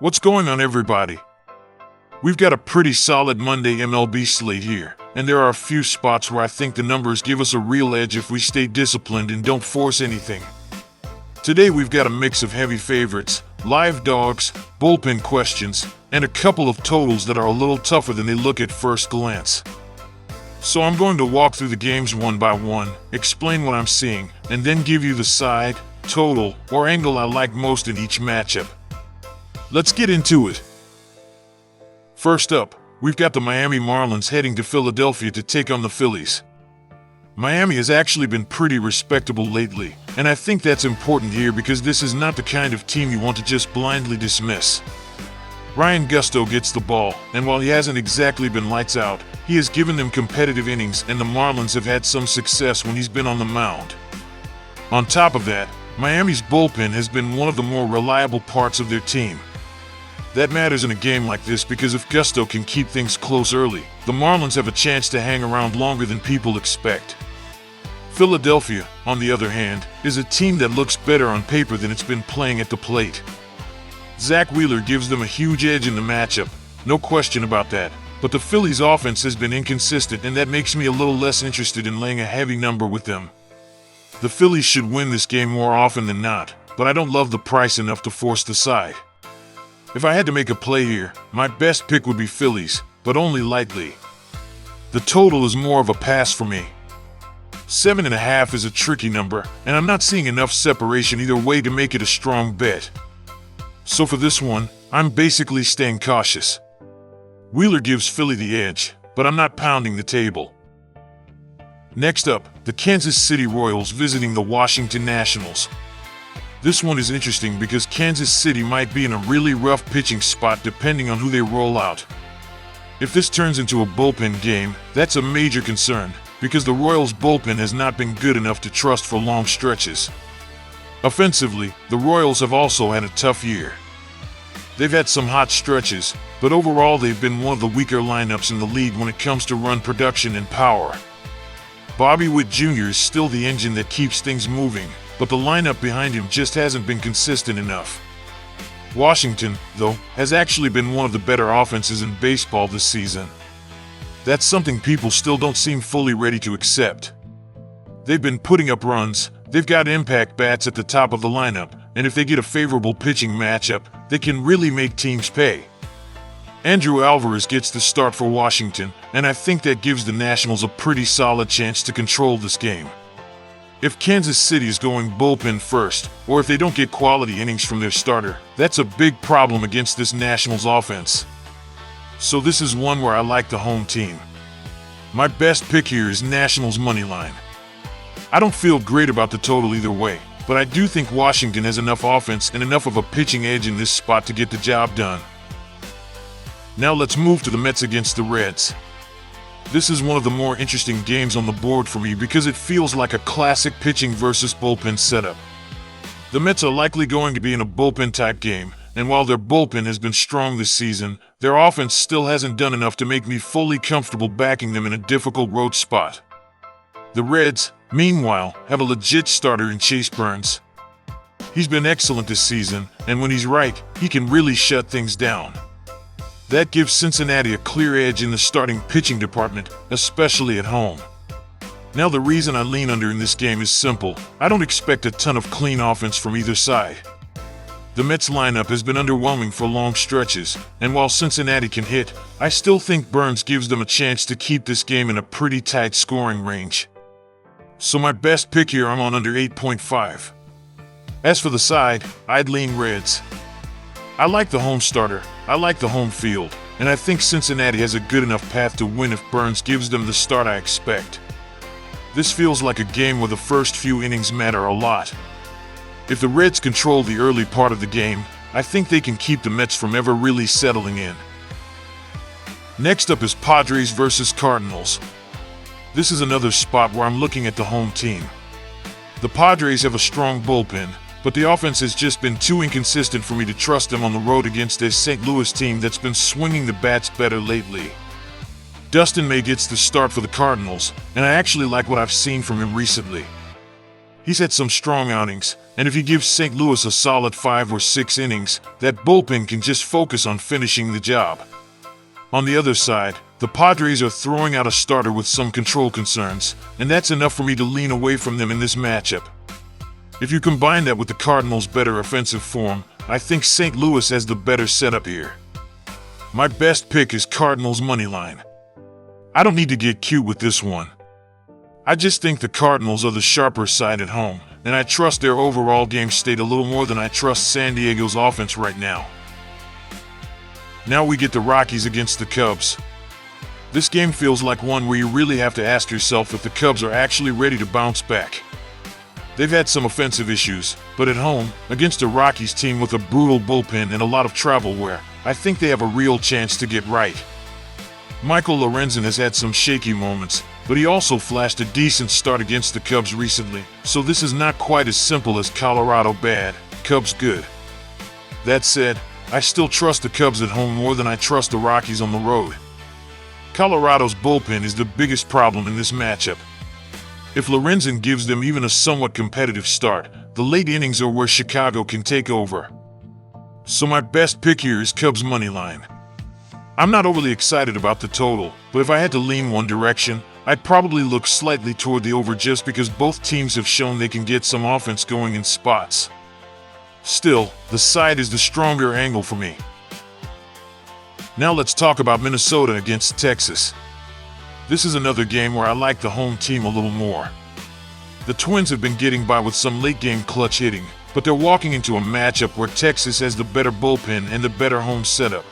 What's going on, everybody? We've got a pretty solid Monday MLB slate here, and there are a few spots where I think the numbers give us a real edge if we stay disciplined and don't force anything. Today we've got a mix of heavy favorites, live dogs, bullpen questions, and a couple of totals that are a little tougher than they look at first glance. So I'm going to walk through the games one by one, explain what I'm seeing, and then give you the side, total, or angle I like most in each matchup. Let's get into it. First up, we've got the Miami Marlins heading to Philadelphia to take on the Phillies. Miami has actually been pretty respectable lately, and I think that's important here because this is not the kind of team you want to just blindly dismiss. Ryan Gusto gets the ball, and while he hasn't exactly been lights out, he has given them competitive innings, and the Marlins have had some success when he's been on the mound. On top of that, Miami's bullpen has been one of the more reliable parts of their team. That matters in a game like this because if Gusto can keep things close early, the Marlins have a chance to hang around longer than people expect. Philadelphia, on the other hand, is a team that looks better on paper than it's been playing at the plate. Zach Wheeler gives them a huge edge in the matchup, no question about that, but the Phillies' offense has been inconsistent, and that makes me a little less interested in laying a heavy number with them. The Phillies should win this game more often than not, but I don't love the price enough to force the side. If I had to make a play here, my best pick would be Phillies, but only lightly. The total is more of a pass for me. 7.5 is a tricky number, and I'm not seeing enough separation either way to make it a strong bet. So for this one, I'm basically staying cautious. Wheeler gives Philly the edge, but I'm not pounding the table. Next up, the Kansas City Royals visiting the Washington Nationals. This one is interesting because Kansas City might be in a really rough pitching spot depending on who they roll out. If this turns into a bullpen game, that's a major concern, because the Royals' bullpen has not been good enough to trust for long stretches. Offensively, the Royals have also had a tough year. They've had some hot stretches, but overall they've been one of the weaker lineups in the league when it comes to run production and power. Bobby Witt Jr. is still the engine that keeps things moving, but the lineup behind him just hasn't been consistent enough. Washington, though, has actually been one of the better offenses in baseball this season. That's something people still don't seem fully ready to accept. They've been putting up runs, they've got impact bats at the top of the lineup, and if they get a favorable pitching matchup, they can really make teams pay. Andrew Alvarez gets the start for Washington, and I think that gives the Nationals a pretty solid chance to control this game. If Kansas City is going bullpen first, or if they don't get quality innings from their starter, that's a big problem against this Nationals offense. So this is one where I like the home team. My best pick here is Nationals moneyline. I don't feel great about the total either way, but I do think Washington has enough offense and enough of a pitching edge in this spot to get the job done. Now let's move to the Mets against the Reds. This is one of the more interesting games on the board for me because it feels like a classic pitching versus bullpen setup. The Mets are likely going to be in a bullpen type game, and while their bullpen has been strong this season, their offense still hasn't done enough to make me fully comfortable backing them in a difficult road spot. The Reds, meanwhile, have a legit starter in Chase Burns. He's been excellent this season, and when he's right, he can really shut things down. That gives Cincinnati a clear edge in the starting pitching department, especially at home. Now the reason I lean under in this game is simple. I don't expect a ton of clean offense from either side. The Mets lineup has been underwhelming for long stretches, and while Cincinnati can hit, I still think Burns gives them a chance to keep this game in a pretty tight scoring range. So my best pick here, I'm on under 8.5. As for the side, I'd lean Reds. I like the home starter, I like the home field, and I think Cincinnati has a good enough path to win if Burns gives them the start I expect. This feels like a game where the first few innings matter a lot. If the Reds control the early part of the game, I think they can keep the Mets from ever really settling in. Next up is Padres versus Cardinals. This is another spot where I'm looking at the home team. The Padres have a strong bullpen, but the offense has just been too inconsistent for me to trust them on the road against a St. Louis team that's been swinging the bats better lately. Dustin May gets the start for the Cardinals, and I actually like what I've seen from him recently. He's had some strong outings, and if he gives St. Louis a solid 5 or 6 innings, that bullpen can just focus on finishing the job. On the other side, the Padres are throwing out a starter with some control concerns, and that's enough for me to lean away from them in this matchup. If you combine that with the Cardinals' better offensive form, I think St. Louis has the better setup here. My best pick is Cardinals moneyline. I don't need to get cute with this one. I just think the Cardinals are the sharper side at home, and I trust their overall game state a little more than I trust San Diego's offense right now. Now we get the Rockies against the Cubs. This game feels like one where you really have to ask yourself if the Cubs are actually ready to bounce back. They've had some offensive issues, but at home, against a Rockies team with a brutal bullpen and a lot of travel wear, I think they have a real chance to get right. Michael Lorenzen has had some shaky moments, but he also flashed a decent start against the Cubs recently, so this is not quite as simple as Colorado bad, Cubs good. That said, I still trust the Cubs at home more than I trust the Rockies on the road. Colorado's bullpen is the biggest problem in this matchup. If Lorenzen gives them even a somewhat competitive start, the late innings are where Chicago can take over. So my best pick here is Cubs moneyline. I'm not overly excited about the total, but if I had to lean one direction, I'd probably look slightly toward the over just because both teams have shown they can get some offense going in spots. Still, the side is the stronger angle for me. Now let's talk about Minnesota against Texas. This is another game where I like the home team a little more. The Twins have been getting by with some late-game clutch hitting, but they're walking into a matchup where Texas has the better bullpen and the better home setup.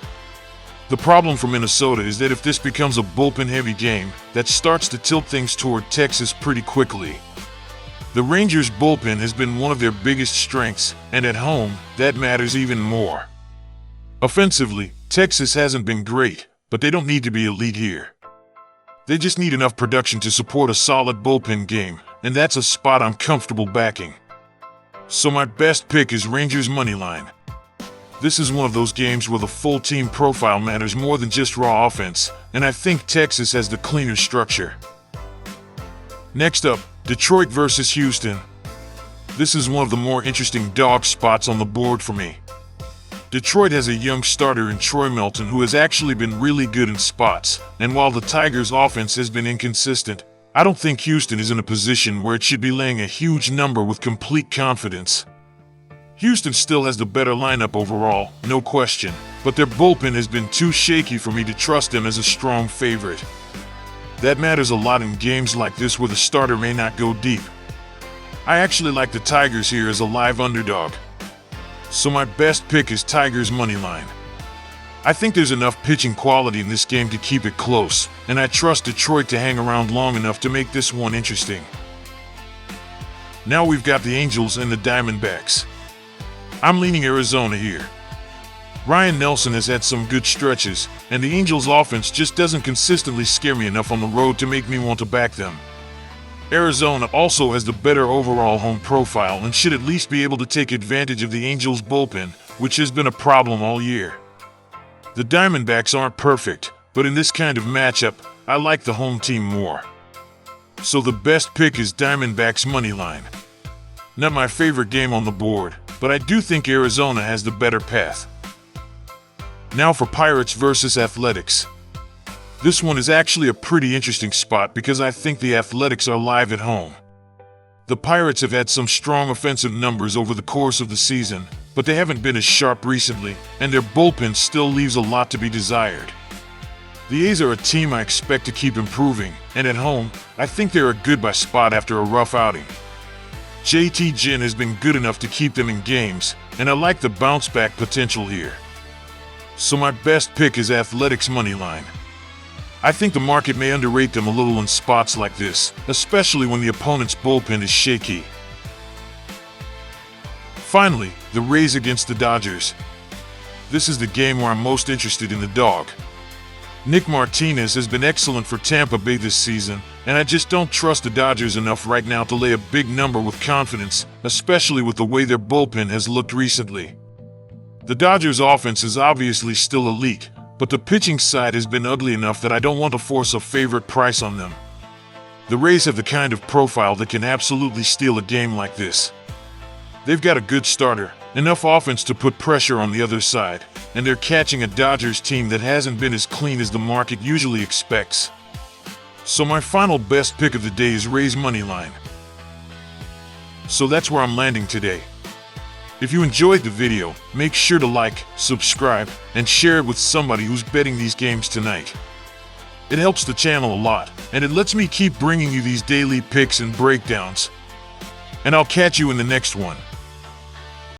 The problem for Minnesota is that if this becomes a bullpen-heavy game, that starts to tilt things toward Texas pretty quickly. The Rangers' bullpen has been one of their biggest strengths, and at home, that matters even more. Offensively, Texas hasn't been great, but they don't need to be elite here. They just need enough production to support a solid bullpen game, and that's a spot I'm comfortable backing. So my best pick is Rangers moneyline. This is one of those games where the full team profile matters more than just raw offense, and I think Texas has the cleaner structure. Next up, Detroit versus Houston. This is one of the more interesting dog spots on the board for me. Detroit has a young starter in Troy Melton who has actually been really good in spots, and while the Tigers' offense has been inconsistent, I don't think Houston is in a position where it should be laying a huge number with complete confidence. Houston still has the better lineup overall, no question, but their bullpen has been too shaky for me to trust them as a strong favorite. That matters a lot in games like this where the starter may not go deep. I actually like the Tigers here as a live underdog. So my best pick is Tigers moneyline. I think there's enough pitching quality in this game to keep it close, and I trust Detroit to hang around long enough to make this one interesting. Now we've got the Angels and the Diamondbacks. I'm leaning Arizona here. Ryan Nelson has had some good stretches, and the Angels' offense just doesn't consistently scare me enough on the road to make me want to back them. Arizona also has the better overall home profile and should at least be able to take advantage of the Angels' bullpen, which has been a problem all year. The Diamondbacks aren't perfect, but in this kind of matchup, I like the home team more. So the best pick is Diamondbacks moneyline. Not my favorite game on the board, but I do think Arizona has the better path. Now for Pirates versus Athletics. This one is actually a pretty interesting spot because I think the Athletics are live at home. The Pirates have had some strong offensive numbers over the course of the season, but they haven't been as sharp recently, and their bullpen still leaves a lot to be desired. The A's are a team I expect to keep improving, and at home, I think they're a good-bye spot after a rough outing. JT Ginn has been good enough to keep them in games, and I like the bounce-back potential here. So my best pick is Athletics moneyline. I think the market may underrate them a little in spots like this, especially when the opponent's bullpen is shaky. Finally, the Rays against the Dodgers. This is the game where I'm most interested in the dog. Nick Martinez has been excellent for Tampa Bay this season, and I just don't trust the Dodgers enough right now to lay a big number with confidence, especially with the way their bullpen has looked recently. The Dodgers' offense is obviously still elite, but the pitching side has been ugly enough that I don't want to force a favorite price on them. The Rays have the kind of profile that can absolutely steal a game like this. They've got a good starter, enough offense to put pressure on the other side, and they're catching a Dodgers team that hasn't been as clean as the market usually expects. So my final best pick of the day is Rays moneyline. So that's where I'm landing today. If you enjoyed the video, make sure to like, subscribe, and share it with somebody who's betting these games tonight. It helps the channel a lot, and it lets me keep bringing you these daily picks and breakdowns. And I'll catch you in the next one.